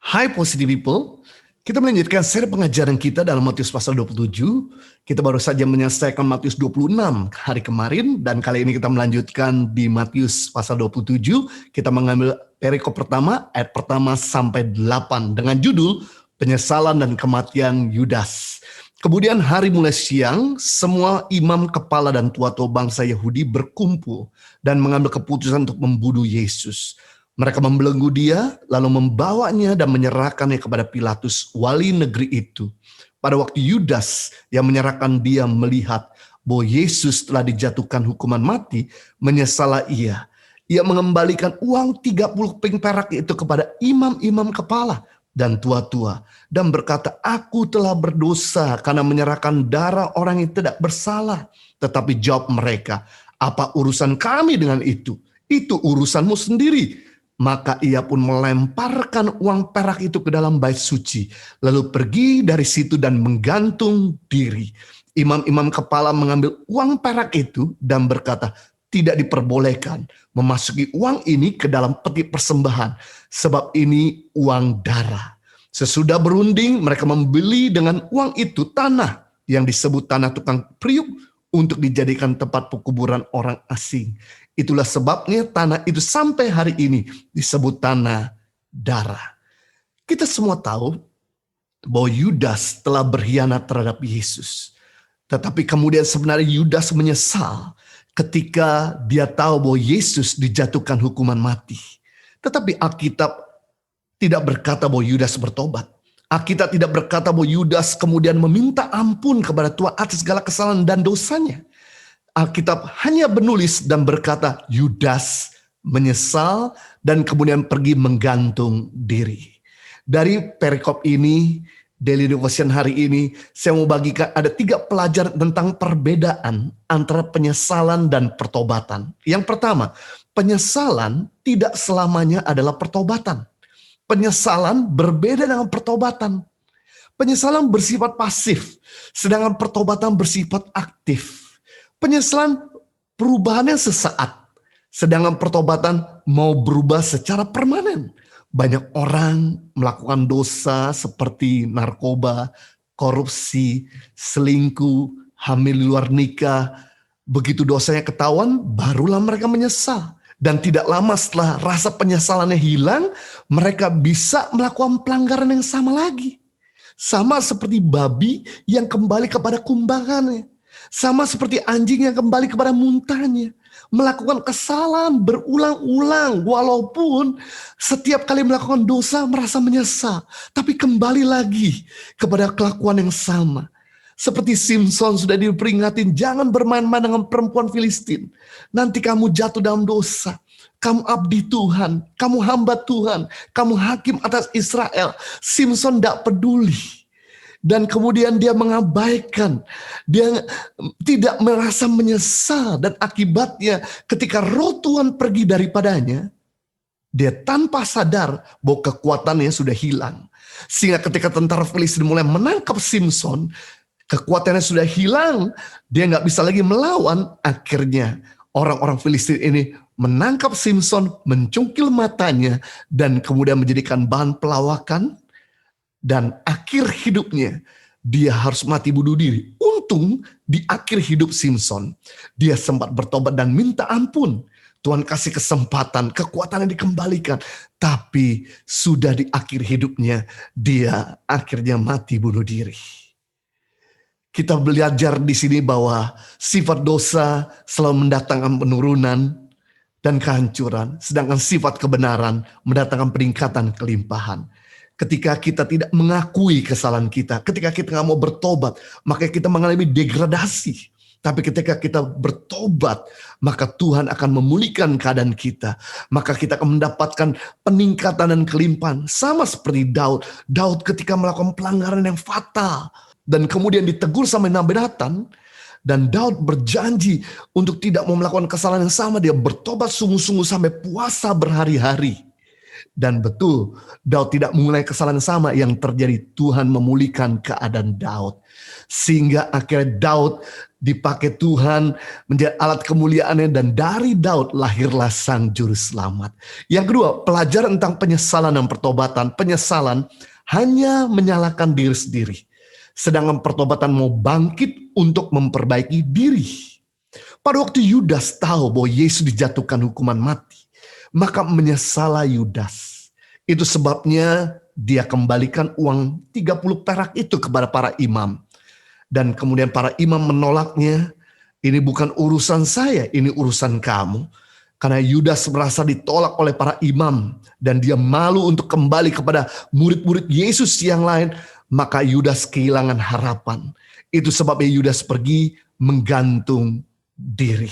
Hai Positive People, kita melanjutkan seri pengajaran kita dalam Matius pasal 27. Kita baru saja menyelesaikan Matius 26 hari kemarin, dan kali ini kita melanjutkan di Matius pasal 27. Kita mengambil perikop pertama, ayat pertama sampai 8, dengan judul Penyesalan dan Kematian Yudas. Kemudian hari mulai siang, semua imam kepala dan tua-tua bangsa Yahudi berkumpul dan mengambil keputusan untuk membunuh Yesus. Mereka membelenggu dia, lalu membawanya dan menyerahkannya kepada Pilatus, wali negeri itu. Pada waktu Yudas yang menyerahkan dia melihat bahwa Yesus telah dijatuhkan hukuman mati, menyesalah ia. Ia mengembalikan uang 30 keping perak itu kepada imam-imam kepala dan tua-tua, dan berkata, "Aku telah berdosa karena menyerahkan darah orang yang tidak bersalah." Tetapi jawab mereka, "Apa urusan kami dengan itu? Itu urusanmu sendiri." Maka ia pun melemparkan uang perak itu ke dalam bait suci, lalu pergi dari situ dan menggantung diri. Imam-imam kepala mengambil uang perak itu dan berkata, "Tidak diperbolehkan memasuki uang ini ke dalam peti persembahan, sebab ini uang darah." Sesudah berunding, mereka membeli dengan uang itu tanah yang disebut tanah tukang priuk untuk dijadikan tempat pekuburan orang asing. Itulah sebabnya tanah itu sampai hari ini disebut tanah darah. Kita semua tahu bahwa Yudas telah berkhianat terhadap Yesus. Tetapi kemudian sebenarnya Yudas menyesal ketika dia tahu bahwa Yesus dijatuhkan hukuman mati. Tetapi Alkitab tidak berkata bahwa Yudas bertobat. Alkitab tidak berkata bahwa Yudas kemudian meminta ampun kepada Tuhan atas segala kesalahan dan dosanya. Alkitab hanya menulis dan berkata Yudas menyesal dan kemudian pergi menggantung diri. Dari perikop ini, Daily Devotion hari ini, saya mau bagikan ada 3 pelajaran tentang perbedaan antara penyesalan dan pertobatan. Yang pertama, penyesalan tidak selamanya adalah pertobatan. Penyesalan berbeda dengan pertobatan. Penyesalan bersifat pasif, sedangkan pertobatan bersifat aktif. Penyesalan perubahannya sesaat, sedangkan pertobatan mau berubah secara permanen. Banyak orang melakukan dosa seperti narkoba, korupsi, selingkuh, hamil di luar nikah. Begitu dosanya ketahuan, barulah mereka menyesal. Dan tidak lama setelah rasa penyesalannya hilang, mereka bisa melakukan pelanggaran yang sama lagi. Sama seperti babi yang kembali kepada kumbangannya. Sama seperti anjing yang kembali kepada muntahnya. Melakukan kesalahan berulang-ulang. Walaupun setiap kali melakukan dosa merasa menyesal. Tapi kembali lagi kepada kelakuan yang sama. Seperti Simpson sudah diperingatin, jangan bermain-main dengan perempuan Filistin. Nanti kamu jatuh dalam dosa. Kamu abdi Tuhan, kamu hamba Tuhan, kamu hakim atas Israel. Simpson tidak peduli. Dan kemudian dia mengabaikan, dia tidak merasa menyesal, dan akibatnya ketika roh Tuhan pergi daripadanya, dia tanpa sadar bahwa kekuatannya sudah hilang. Sehingga ketika tentara Filistin mulai menangkap Simpson, kekuatannya sudah hilang, dia nggak bisa lagi melawan. Akhirnya orang-orang Filistin ini menangkap Simpson, mencungkil matanya, dan kemudian menjadikan bahan pelawakan. Dan akhir hidupnya dia harus mati bunuh diri. Untung di akhir hidup Simpson dia sempat bertobat dan minta ampun. Tuhan kasih kesempatan, kekuatannya dikembalikan. Tapi sudah di akhir hidupnya dia akhirnya mati bunuh diri. Kita belajar di sini bahwa sifat dosa selalu mendatangkan penurunan dan kehancuran. Sedangkan sifat kebenaran mendatangkan peningkatan kelimpahan. Ketika kita tidak mengakui kesalahan kita, ketika kita nggak mau bertobat, maka kita mengalami degradasi. Tapi ketika kita bertobat, maka Tuhan akan memulihkan keadaan kita. Maka kita akan mendapatkan peningkatan dan kelimpahan. Sama seperti Daud. Daud ketika melakukan pelanggaran yang fatal, dan kemudian ditegur sama Nabonatan, dan Daud berjanji untuk tidak mau melakukan kesalahan yang sama. Dia bertobat sungguh-sungguh sampai puasa berhari-hari. Dan betul, Daud tidak memulai kesalahan sama. Yang terjadi, Tuhan memulihkan keadaan Daud. Sehingga akhirnya Daud dipakai Tuhan menjadi alat kemuliaannya, dan dari Daud lahirlah sang juru selamat. Yang kedua, pelajaran tentang penyesalan dan pertobatan. Penyesalan hanya menyalahkan diri sendiri, sedangkan pertobatan mau bangkit untuk memperbaiki diri. Pada waktu Yudas tahu bahwa Yesus dijatuhkan hukuman mati, maka menyesalah Yudas. Itu sebabnya dia kembalikan uang 30 perak itu kepada para imam. Dan kemudian para imam menolaknya. Ini bukan urusan saya, ini urusan kamu. Karena Yudas merasa ditolak oleh para imam dan dia malu untuk kembali kepada murid-murid Yesus yang lain, maka Yudas kehilangan harapan. Itu sebabnya Yudas pergi menggantung diri.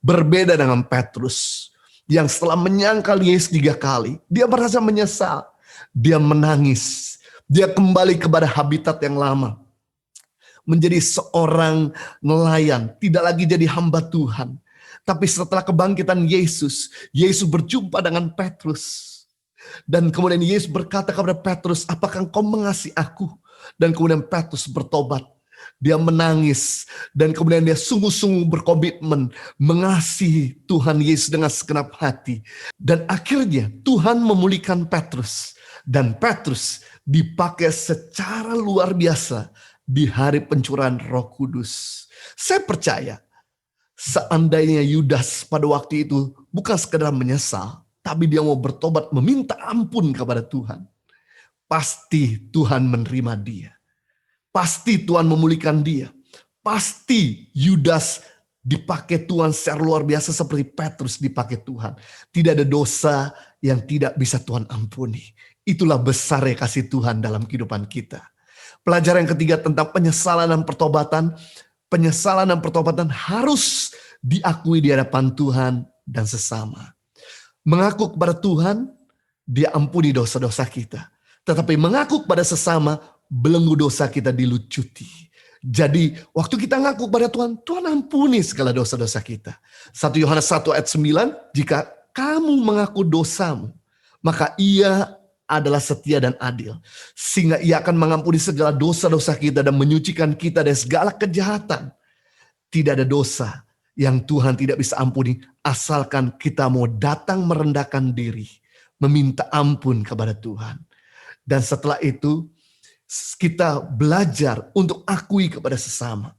Berbeda dengan Petrus yang setelah menyangkal Yesus 3 kali, dia merasa menyesal. Dia menangis. Dia kembali kepada habitat yang lama. Menjadi seorang nelayan, tidak lagi jadi hamba Tuhan. Tapi setelah kebangkitan Yesus, Yesus berjumpa dengan Petrus. Dan kemudian Yesus berkata kepada Petrus, apakah engkau mengasihi aku? Dan kemudian Petrus bertobat. Dia menangis dan kemudian dia sungguh-sungguh berkomitmen mengasihi Tuhan Yesus dengan segenap hati. Dan akhirnya Tuhan memulihkan Petrus. Dan Petrus dipakai secara luar biasa di hari pencurahan Roh Kudus. Saya percaya seandainya Yudas pada waktu itu bukan sekedar menyesal, tapi dia mau bertobat meminta ampun kepada Tuhan, pasti Tuhan menerima dia. Pasti Tuhan memulihkan dia. Pasti Yudas dipakai Tuhan secara luar biasa seperti Petrus dipakai Tuhan. Tidak ada dosa yang tidak bisa Tuhan ampuni. Itulah besarnya kasih Tuhan dalam kehidupan kita. Pelajaran yang ketiga tentang penyesalan dan pertobatan. Penyesalan dan pertobatan harus diakui di hadapan Tuhan dan sesama. Mengaku kepada Tuhan, dia ampuni dosa-dosa kita. Tetapi mengaku kepada sesama, belenggu dosa kita dilucuti. Jadi waktu kita ngaku kepada Tuhan, Tuhan ampuni segala dosa-dosa kita. 1 Yohanes 1 ayat 9, jika kamu mengaku dosamu, maka ia adalah setia dan adil. Sehingga ia akan mengampuni segala dosa-dosa kita dan menyucikan kita dari segala kejahatan. Tidak ada dosa yang Tuhan tidak bisa ampuni, asalkan kita mau datang merendahkan diri, meminta ampun kepada Tuhan. Dan setelah itu, kita belajar untuk akui kepada sesama.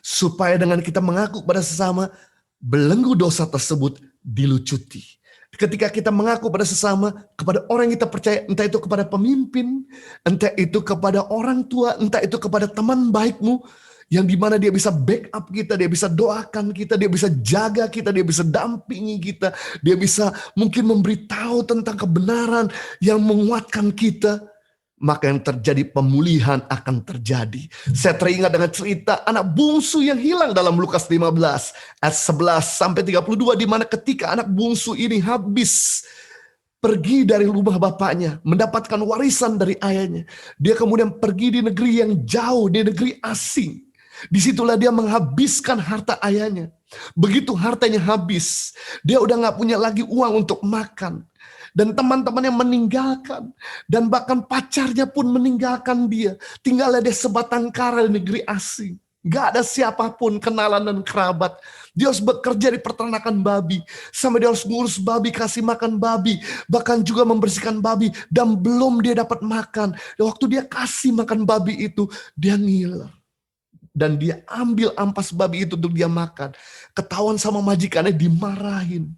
Supaya dengan kita mengaku kepada sesama, belenggu dosa tersebut dilucuti. Ketika kita mengaku pada sesama, kepada orang yang kita percaya, entah itu kepada pemimpin, entah itu kepada orang tua, entah itu kepada teman baikmu, yang dimana dia bisa backup kita, dia bisa doakan kita, dia bisa jaga kita, dia bisa dampingi kita, dia bisa mungkin memberitahu tentang kebenaran yang menguatkan kita. Maka yang terjadi pemulihan akan terjadi. Saya teringat dengan cerita anak bungsu yang hilang dalam Lukas 15 ayat 11 sampai 32, di mana ketika anak bungsu ini habis pergi dari rumah bapaknya, mendapatkan warisan dari ayahnya, dia kemudian pergi di negeri yang jauh, di negeri asing. Disitulah dia menghabiskan harta ayahnya. Begitu hartanya habis, dia udah gak punya lagi uang untuk makan. Dan teman-temannya meninggalkan. Dan bahkan pacarnya pun meninggalkan dia. Tinggalnya dia sebatang kara di negeri asing. Gak ada siapapun, kenalan dan kerabat. Dia harus bekerja di peternakan babi. Sampai dia harus ngurus babi, kasih makan babi. Bahkan juga membersihkan babi. Dan belum dia dapat makan. Waktu dia kasih makan babi itu, dia ngiler. Dan dia ambil ampas babi itu untuk dia makan. Ketahuan sama majikannya, dimarahin.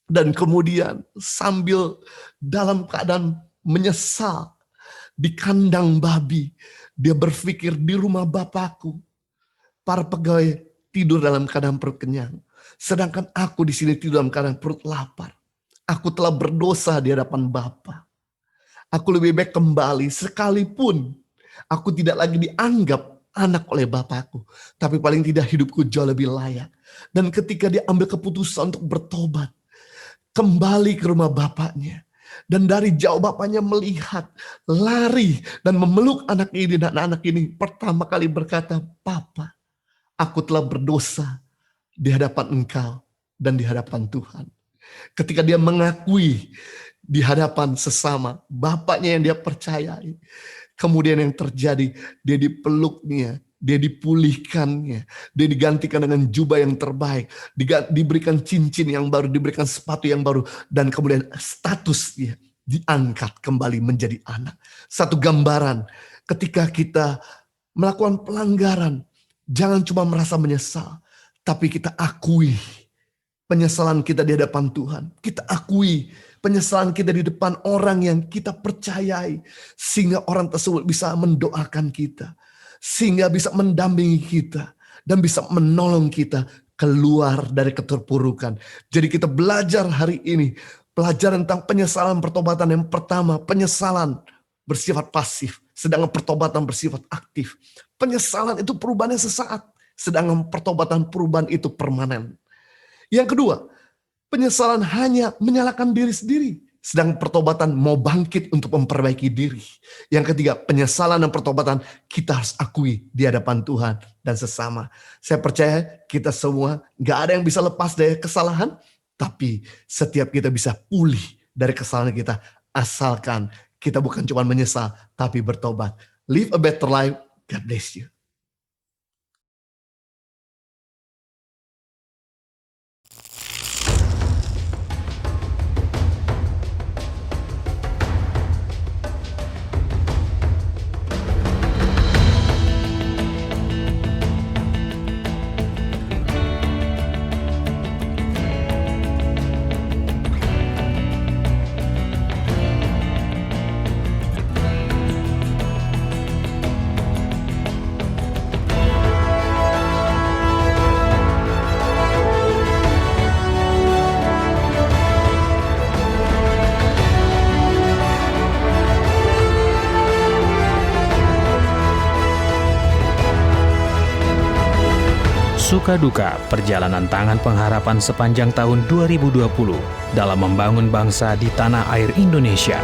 Dan kemudian sambil dalam keadaan menyesal di kandang babi, dia berpikir di rumah bapakku para pegawai tidur dalam keadaan perut kenyang, sedangkan aku di sini tidur dalam keadaan perut lapar. Aku telah berdosa di hadapan Bapa. Aku lebih baik kembali, sekalipun aku tidak lagi dianggap anak oleh Bapakku, tapi paling tidak hidupku jauh lebih layak. Dan ketika dia ambil keputusan untuk bertobat, kembali ke rumah bapaknya. Dan dari jauh bapaknya melihat, lari dan memeluk anak ini. Dan anak ini pertama kali berkata, Papa, aku telah berdosa di hadapan engkau dan di hadapan Tuhan. Ketika dia mengakui di hadapan sesama, bapaknya yang dia percayai. Kemudian yang terjadi, dia dipeluknya, dia dipulihkannya, dia digantikan dengan jubah yang terbaik, diberikan cincin yang baru, diberikan sepatu yang baru, dan kemudian status dia diangkat kembali menjadi anak. Satu gambaran ketika kita melakukan pelanggaran, jangan cuma merasa menyesal, tapi kita akui penyesalan kita di hadapan Tuhan. Kita akui penyesalan kita di depan orang yang kita percayai, sehingga orang tersebut bisa mendoakan kita, sehingga bisa mendampingi kita, dan bisa menolong kita keluar dari keterpurukan. Jadi kita belajar hari ini, pelajaran tentang penyesalan pertobatan. Yang pertama, penyesalan bersifat pasif, sedangkan pertobatan bersifat aktif. Penyesalan itu perubahannya sesaat, sedangkan pertobatan perubahan itu permanen. Yang kedua, penyesalan hanya menyalahkan diri sendiri, sedang pertobatan mau bangkit untuk memperbaiki diri. Yang ketiga, penyesalan dan pertobatan kita harus akui di hadapan Tuhan dan sesama. Saya percaya kita semua gak ada yang bisa lepas dari kesalahan, tapi setiap kita bisa pulih dari kesalahan kita, asalkan kita bukan cuma menyesal, tapi bertobat. Live a better life. God bless you. Suka duka perjalanan tangan pengharapan sepanjang tahun 2020 dalam membangun bangsa di tanah air Indonesia.